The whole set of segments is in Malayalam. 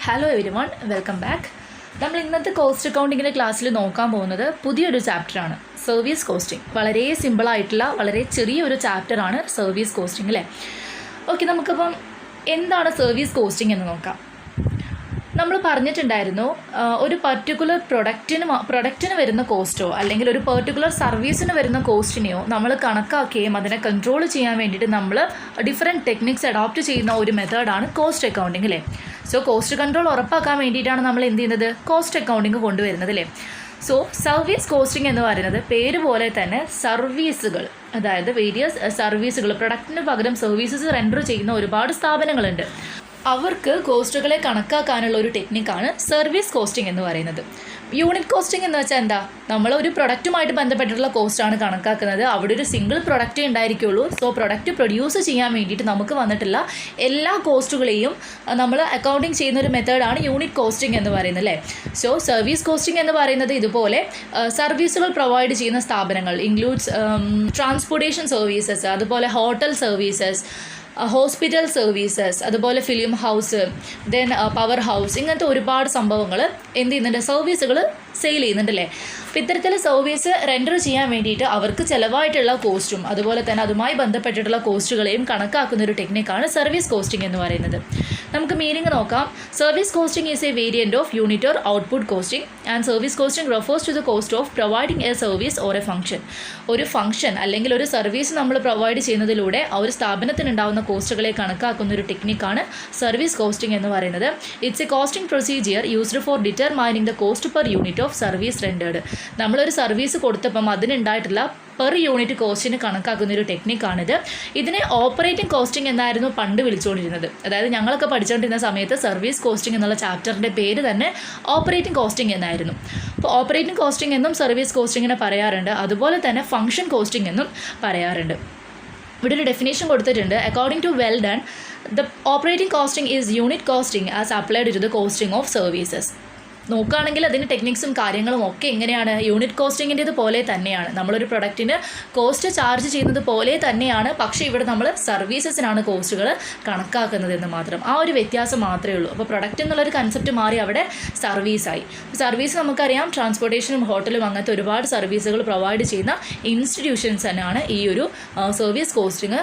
Hello everyone, welcome back. നമ്മൾ ഇന്നത്തെ കോസ്റ്റ് അക്കൗണ്ടിങ്ങിൻ്റെ ക്ലാസ്സിൽ നോക്കാൻ പോകുന്നത് പുതിയൊരു ചാപ്റ്ററാണ്, സർവീസ് കോസ്റ്റിംഗ്. വളരെ സിമ്പിളായിട്ടുള്ള വളരെ ചെറിയൊരു ചാപ്റ്ററാണ് സർവീസ് കോസ്റ്റിംഗ് അല്ലേ. ഓക്കെ, നമുക്കപ്പം എന്താണ് സർവീസ് കോസ്റ്റിംഗ് എന്ന് നോക്കാം. നമ്മൾ പറഞ്ഞിട്ടുണ്ടായിരുന്നു, ഒരു പർട്ടിക്കുലർ പ്രൊഡക്റ്റിന് വരുന്ന കോസ്റ്റോ അല്ലെങ്കിൽ ഒരു പെർട്ടിക്കുലർ സർവീസിന് വരുന്ന കോസ്റ്റിനെയോ നമ്മൾ കണക്കാക്കുകയും അതിനെ കൺട്രോൾ ചെയ്യാൻ വേണ്ടിയിട്ട് നമ്മൾ ഡിഫറെൻറ്റ് ടെക്നിക്സ് അഡോപ്റ്റ് ചെയ്യുന്ന ഒരു മെത്തേഡാണ് കോസ്റ്റ് അക്കൗണ്ടിങ് അല്ലേ. സോ കോസ്റ്റ് കൺട്രോൾ ഉറപ്പാക്കാൻ വേണ്ടിയിട്ടാണ് നമ്മൾ എന്ത് ചെയ്യുന്നത്, കോസ്റ്റ് അക്കൗണ്ടിങ് കൊണ്ടുവരുന്നത് അല്ലേ. സോ സർവീസ് കോസ്റ്റിംഗ് എന്ന് പറയുന്നത് പേര് പോലെ തന്നെ സർവീസുകൾ, അതായത് വേരിയസ് സർവീസുകൾ, പ്രൊഡക്റ്റിന് പകരം സർവീസസ് റെൻഡർ ചെയ്യുന്ന ഒരുപാട് സ്ഥാപനങ്ങളുണ്ട്. അവർക്ക് കോസ്റ്റുകളെ കണക്കാക്കാനുള്ള ഒരു ടെക്നിക്കാണ് സർവീസ് കോസ്റ്റിംഗ് എന്ന് പറയുന്നത്. യൂണിറ്റ് കോസ്റ്റിംഗ് എന്ന് വെച്ചാൽ എന്താ, നമ്മൾ ഒരു പ്രൊഡക്റ്റുമായിട്ട് ബന്ധപ്പെട്ടിട്ടുള്ള കോസ്റ്റാണ് കണക്കാക്കുന്നത്. അവിടെ ഒരു സിംഗിൾ പ്രൊഡക്റ്റേ ഉണ്ടായിരിക്കുള്ളൂ. സോ പ്രൊഡക്റ്റ് പ്രൊഡ്യൂസ് ചെയ്യാൻ വേണ്ടിയിട്ട് നമുക്ക് വന്നിട്ടുള്ള എല്ലാ കോസ്റ്റുകളെയും നമ്മൾ അക്കൗണ്ടിങ് ചെയ്യുന്ന ഒരു മെത്തേഡാണ് യൂണിറ്റ് കോസ്റ്റിംഗ് എന്ന് പറയുന്നത് അല്ലേ. സോ സർവീസ് കോസ്റ്റിംഗ് എന്ന് പറയുന്നത് ഇതുപോലെ സർവീസുകൾ പ്രൊവൈഡ് ചെയ്യുന്ന സ്ഥാപനങ്ങൾ ഇൻക്ലൂഡ്സ് ട്രാൻസ്പോർട്ടേഷൻ സർവീസസ്, അതുപോലെ ഹോട്ടൽ സർവീസസ്, ഹോസ്പിറ്റൽ സർവീസസ്, അതുപോലെ film house, then power house, ഇങ്ങനത്തെ ഒരുപാട് സംഭവങ്ങൾ എന്ത് ചെയ്യുന്നുണ്ട്, സർവീസുകൾ സെയിൽ ചെയ്യുന്നുണ്ടല്ലേ. അപ്പോൾ ഇത്തരത്തിൽ സർവീസ് റെൻഡർ ചെയ്യാൻ വേണ്ടിയിട്ട് അവർക്ക് ചിലവായിട്ടുള്ള കോസ്റ്റും അതുപോലെ തന്നെ അതുമായി ബന്ധപ്പെട്ടിട്ടുള്ള കോസ്റ്റുകളെയും കണക്കാക്കുന്ന ഒരു ടെക്നിക്കാണ് സർവീസ് കോസ്റ്റിംഗ് എന്ന് പറയുന്നത്. നമുക്ക് മീനിങ് നോക്കാം. Service costing is A variant of unit or output costing and service costing refers to the cost of providing A service or A function. ഒരു ഫംഗ്ഷൻ അല്ലെങ്കിൽ ഒരു സർവീസ് നമ്മൾ പ്രൊവൈഡ് ചെയ്യുന്നതിലൂടെ ആ ഒരു സ്ഥാപനത്തിനുണ്ടാകുന്ന കോസ്റ്റുകളെ കണക്കാക്കുന്ന ഒരു ടെക്നിക്കാണ് സർവീസ് കോസ്റ്റിംഗ് എന്ന് പറയുന്നത്. It's A costing procedure used for determining the cost per unit of service rendered. നമ്മളൊരു സർവീസ് കൊടുത്തപ്പം അതിനുണ്ടായിട്ടുള്ള പെർ യൂണിറ്റ് കോസ്റ്റിന് കണക്കാക്കുന്ന ഒരു ടെക്നിക്കാണിത്. ഇതിനെ ഓപ്പറേറ്റിംഗ് കോസ്റ്റിംഗ് എന്നായിരുന്നു പണ്ട് വിളിച്ചുകൊണ്ടിരുന്നത്. അതായത് ഞങ്ങളൊക്കെ പഠിച്ചുകൊണ്ടിരുന്ന സമയത്ത് സർവീസ് കോസ്റ്റിംഗ് എന്നുള്ള ചാപ്റ്ററിൻ്റെ പേര് തന്നെ ഓപ്പറേറ്റിംഗ് കോസ്റ്റിംഗ് എന്നായിരുന്നു. അപ്പോൾ ഓപ്പറേറ്റിംഗ് കോസ്റ്റിംഗ് എന്നും സർവീസ് കോസ്റ്റിങ്ങിനെ പറയാറുണ്ട്, അതുപോലെ തന്നെ ഫംഗ്ഷൻ കോസ്റ്റിംഗ് എന്നും പറയാറുണ്ട്. ഇവിടെ ഒരു ഡെഫിനേഷൻ കൊടുത്തിട്ടുണ്ട്. According to Wheldon, the operating costing is unit costing as applied to the costing of services. നോക്കുകയാണെങ്കിൽ അതിൻ്റെ ടെക്നിക്സും കാര്യങ്ങളും ഒക്കെ എങ്ങനെയാണ്, യൂണിറ്റ് കോസ്റ്റിങ്ങിൻ്റേത് പോലെ തന്നെയാണ്. നമ്മളൊരു പ്രൊഡക്റ്റിന് കോസ്റ്റ് ചാർജ് ചെയ്യുന്നത് പോലെ തന്നെയാണ്, പക്ഷേ ഇവിടെ നമ്മൾ സർവീസസിനാണ് കോസ്റ്റുകൾ കണക്കാക്കുന്നതെന്ന് മാത്രം. ആ ഒരു വ്യത്യാസം മാത്രമേ ഉള്ളൂ. അപ്പോൾ പ്രൊഡക്റ്റ് എന്നുള്ളൊരു കൺസെപ്റ്റ് മാറി അവിടെ സർവീസായി. സർവീസ് നമുക്കറിയാം, ട്രാൻസ്പോർട്ടേഷനും ഹോട്ടലും അങ്ങനത്തെ ഒരുപാട് സർവീസുകൾ പ്രൊവൈഡ് ചെയ്യുന്ന ഇൻസ്റ്റിറ്റ്യൂഷൻസ് തന്നെയാണ് ഈ ഒരു സർവീസ് കോസ്റ്റിങ്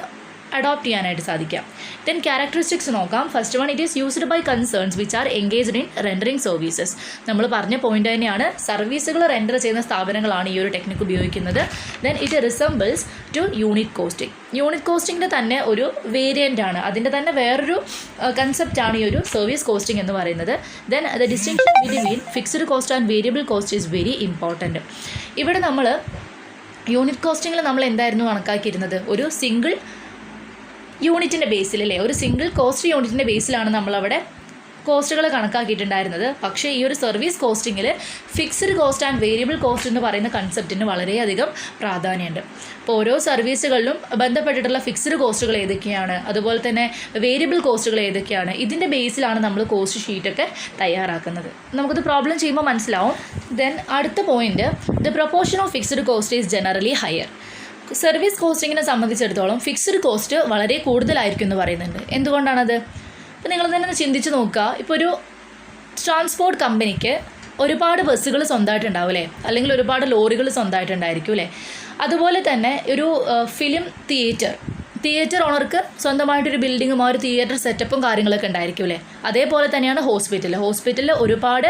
അഡോപ്റ്റ് ചെയ്യാനായിട്ട് സാധിക്കാം. ദെൻ ക്യാരക്ടറിസ്റ്റിക്സ് നോക്കാം. First one, it is used by concerns which are engaged in rendering services. നമ്മൾ പറഞ്ഞ പോയിന്റ് തന്നെയാണ്, സർവീസുകൾ റെൻഡർ ചെയ്യുന്ന സ്ഥാപനങ്ങളാണ് ഈ ഒരു ടെക്നിക്ക് ഉപയോഗിക്കുന്നത്. Then it resembles to unit costing. Unit കോസ്റ്റിങ്ങിൻ്റെ തന്നെ ഒരു വേരിയൻ്റ് ആണ്, അതിൻ്റെ തന്നെ വേറൊരു കൺസെപ്റ്റാണ് ഈ ഒരു സർവീസ് കോസ്റ്റിംഗ് എന്ന് പറയുന്നത്. Then the distinction between fixed cost and variable cost is very important. ഇവിടെ നമ്മൾ യൂണിറ്റ് കോസ്റ്റിങ്ങിൽ നമ്മൾ എന്തായിരുന്നു കണക്കാക്കിയിരുന്നത്, ഒരു സിംഗിൾ യൂണിറ്റിൻ്റെ ബേസിൽ അല്ലേ, ഒരു സിംഗിൾ കോസ്റ്റ് യൂണിറ്റിൻ്റെ ബേസിലാണ് നമ്മളവിടെ കോസ്റ്റുകൾ കണക്കാക്കിയിട്ടുണ്ടായിരുന്നത്. പക്ഷേ ഈ ഒരു സർവീസ് കോസ്റ്റിങ്ങിൽ fixed cost and variable cost എന്ന് പറയുന്ന കൺസെപ്റ്റിന് വളരെയധികം പ്രാധാന്യമുണ്ട്. അപ്പോൾ ഓരോ സർവീസുകളിലും ബന്ധപ്പെട്ടിട്ടുള്ള ഫിക്സ്ഡ് കോസ്റ്റുകൾ ഏതൊക്കെയാണ്, അതുപോലെ തന്നെ വേരിയബിൾ കോസ്റ്റുകൾ ഏതൊക്കെയാണ്, ഇതിൻ്റെ ബേസിലാണ് നമ്മൾ കോസ്റ്റ് ഷീറ്റൊക്കെ തയ്യാറാക്കുന്നത്. നമുക്കത് പ്രോബ്ലം ചെയ്യുമ്പോൾ മനസ്സിലാവും. ദെൻ അടുത്ത point, the proportion of fixed cost is generally higher. Service കോസ്റ്റിങ്ങിനെ സംബന്ധിച്ചിടത്തോളം ഫിക്സ്ഡ് കോസ്റ്റ് വളരെ കൂടുതലായിരിക്കും എന്ന് പറയുന്നുണ്ട്. എന്തുകൊണ്ടാണത്? ഇപ്പോൾ നിങ്ങൾ തന്നെ ചിന്തിച്ച് നോക്കുക. ഇപ്പോൾ ഒരു ട്രാൻസ്പോർട്ട് കമ്പനിക്ക് ഒരുപാട് ബസ്സുകൾ സ്വന്തമായിട്ടുണ്ടാവും അല്ലേ, അല്ലെങ്കിൽ ഒരുപാട് ലോറികൾ സ്വന്തമായിട്ടുണ്ടായിരിക്കും അല്ലേ. അതുപോലെ തന്നെ ഒരു ഫിലിം തിയേറ്റർ ഓണർക്ക് സ്വന്തമായിട്ടൊരു ബിൽഡിങ്ങും ആ ഒരു തിയേറ്റർ സെറ്റപ്പും കാര്യങ്ങളൊക്കെ ഉണ്ടായിരിക്കും അല്ലേ. അതേപോലെ തന്നെയാണ് ഹോസ്പിറ്റലിൽ ഒരുപാട്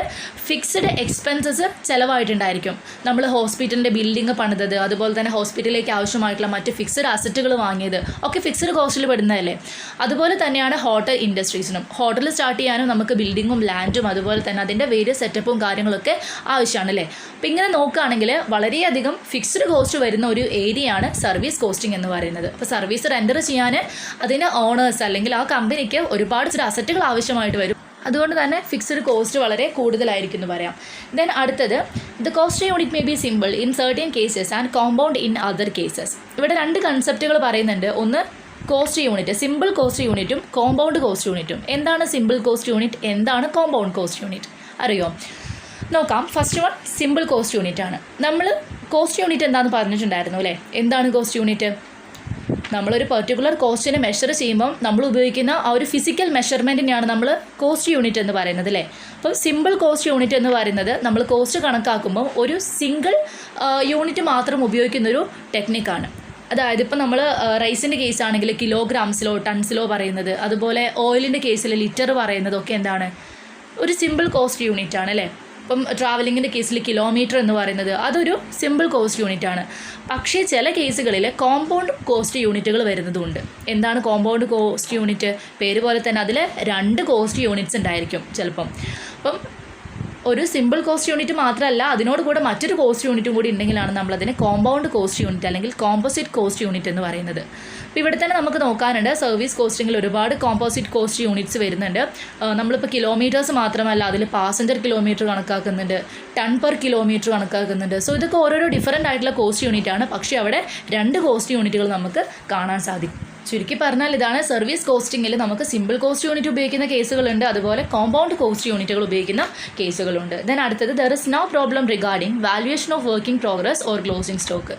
ഫിക്സ്ഡ് എക്സ്പെൻസസ് ചിലവായിട്ടുണ്ടായിരിക്കും. നമ്മൾ ഹോസ്പിറ്റലിൻ്റെ ബിൽഡിങ് പണിതത്, അതുപോലെ തന്നെ ഹോസ്പിറ്റലിലേക്ക് ആവശ്യമായിട്ടുള്ള മറ്റ് ഫിക്സ്ഡ് അസറ്റുകൾ വാങ്ങിയത് ഒക്കെ ഫിക്സ്ഡ് കോസ്റ്റിൽ പെടുന്നതല്ലേ. അതുപോലെ തന്നെയാണ് ഹോട്ടൽ ഇൻഡസ്ട്രീസിനും. ഹോട്ടൽ സ്റ്റാർട്ട് ചെയ്യാനും നമുക്ക് ബിൽഡിങ്ങും ലാൻഡും അതുപോലെ തന്നെ അതിൻ്റെ വേരിയസ് സെറ്റപ്പും കാര്യങ്ങളൊക്കെ ആവശ്യമാണ് അല്ലേ. അപ്പോൾ ഇങ്ങനെ നോക്കുകയാണെങ്കിൽ വളരെയധികം ഫിക്സ്ഡ് കോസ്റ്റ് വരുന്ന ഒരു ഏരിയയാണ് സർവീസ് കോസ്റ്റിംഗ് എന്ന് പറയുന്നത്. അപ്പോൾ സർവീസ് റെൻഡർ ചെയ്യാൻ അതിൻ്റെ ഓണേഴ്സ് അല്ലെങ്കിൽ ആ കമ്പനിക്ക് ഒരുപാട് അസറ്റുകൾ ആവശ്യമായിട്ട് വരും. അതുകൊണ്ട് തന്നെ ഫിക്സ്ഡ് കോസ്റ്റ് വളരെ കൂടുതലായിരിക്കും എന്ന് പറയാം. ദെൻ അടുത്തത്, the cost unit may be simple in certain cases and compound in other cases. ഇവിടെ രണ്ട് കൺസെപ്റ്റുകൾ പറയുന്നുണ്ട്. ഒന്ന് കോസ്റ്റ് യൂണിറ്റ്, സിമ്പിൾ കോസ്റ്റ് യൂണിറ്റും കോമ്പൗണ്ട് കോസ്റ്റ് യൂണിറ്റും. എന്താണ് സിമ്പിൾ കോസ്റ്റ് യൂണിറ്റ്, എന്താണ് കോമ്പൗണ്ട് കോസ്റ്റ് യൂണിറ്റ് അറിയോ? നോക്കാം. First one simple cost unit ആണ്. നമ്മൾ കോസ്റ്റ് യൂണിറ്റ് എന്താണെന്ന് പറഞ്ഞിട്ടുണ്ടായിരുന്നു അല്ലേ. എന്താണ് കോസ്റ്റ് യൂണിറ്റ്? നമ്മളൊരു പെർട്ടിക്കുലർ കോസ്റ്റിനെ മെഷർ ചെയ്യുമ്പം നമ്മൾ ഉപയോഗിക്കുന്ന ആ ഒരു ഫിസിക്കൽ മെഷർമെൻറ്റിനെയാണ് നമ്മൾ കോസ്റ്റ് യൂണിറ്റ് എന്ന് പറയുന്നത് അല്ലേ. അപ്പം സിമ്പിൾ കോസ്റ്റ് യൂണിറ്റ് എന്ന് പറയുന്നത് നമ്മൾ കോസ്റ്റ് കണക്കാക്കുമ്പോൾ ഒരു സിംഗിൾ യൂണിറ്റ് മാത്രം ഉപയോഗിക്കുന്നൊരു ടെക്നിക്കാണ്. അതായത് ഇപ്പം നമ്മൾ റൈസിൻ്റെ കേസാണെങ്കിൽ കിലോഗ്രാംസിലോ ടൺസിലോ പറയുന്നത്, അതുപോലെ ഓയിലിൻ്റെ കേസിൽ ലിറ്റർ പറയുന്നതൊക്കെ എന്താണ്, ഒരു സിമ്പിൾ കോസ്റ്റ് യൂണിറ്റ് ആണ് അല്ലേ. ഇപ്പം ട്രാവലിങ്ങിൻ്റെ കേസിൽ കിലോമീറ്റർ എന്ന് പറയുന്നത് അതൊരു സിമ്പിൾ കോസ്റ്റ് യൂണിറ്റ് ആണ്. പക്ഷേ ചില കേസുകളിൽ കോമ്പൗണ്ട് കോസ്റ്റ് യൂണിറ്റുകൾ വരുന്നതുണ്ട്. എന്താണ് കോമ്പൗണ്ട് കോസ്റ്റ് യൂണിറ്റ്? പേര് പോലെ തന്നെ അതിൽ 2 കോസ്റ്റ് യൂണിറ്റ്സ് ഉണ്ടായിരിക്കും ചിലപ്പം. അപ്പം ഒരു സിമ്പിൾ കോസ്റ്റ് യൂണിറ്റ് മാത്രമല്ല, അതിനോട് കൂടെ മറ്റൊരു കോസ്റ്റ് യൂണിറ്റും കൂടി ഉണ്ടെങ്കിലാണ് നമ്മളതിനെ കോമ്പൗണ്ട് കോസ്റ്റ് യൂണിറ്റ് അല്ലെങ്കിൽ കോമ്പോസിറ്റ് കോസ്റ്റ് യൂണിറ്റ് എന്ന് പറയുന്നത്. അപ്പോൾ ഇവിടെ തന്നെ നമുക്ക് നോക്കാനുണ്ട്, സർവീസ് കോസ്റ്റിങ്ങിൽ ഒരുപാട് കോമ്പോസിറ്റ് കോസ്റ്റ് യൂണിറ്റ്സ് വരുന്നുണ്ട്. നമ്മളിപ്പോൾ കിലോമീറ്റേഴ്സ് മാത്രമല്ല, അതിൽ പാസഞ്ചർ കിലോമീറ്റർ കണക്കാക്കുന്നുണ്ട്, ടൺ പെർ കിലോമീറ്റർ കണക്കാക്കുന്നുണ്ട്. സോ ഇതൊക്കെ ഓരോരോ ഡിഫറൻ്റ് ആയിട്ടുള്ള കോസ്റ്റ് യൂണിറ്റ് ആണ്. പക്ഷേ അവിടെ 2 കോസ്റ്റ് യൂണിറ്റുകൾ നമുക്ക് കാണാൻ സാധിക്കും. ചുരുക്കി പറഞ്ഞാൽ ഇതാണ്, സർവീസ് കോസ്റ്റിങ്ങിൽ നമുക്ക് സിമ്പിൾ കോസ്റ്റ് യൂണിറ്റ് ഉപയോഗിക്കുന്ന കേസുകളുണ്ട്, അതുപോലെ കോമ്പൗണ്ട് കോസ്റ്റ് യൂണിറ്റുകൾ ഉപയോഗിക്കുന്ന കേസുകളുണ്ട്. ദെൻ അടുത്തത്, there is no problem regarding valuation of working progress or closing stock.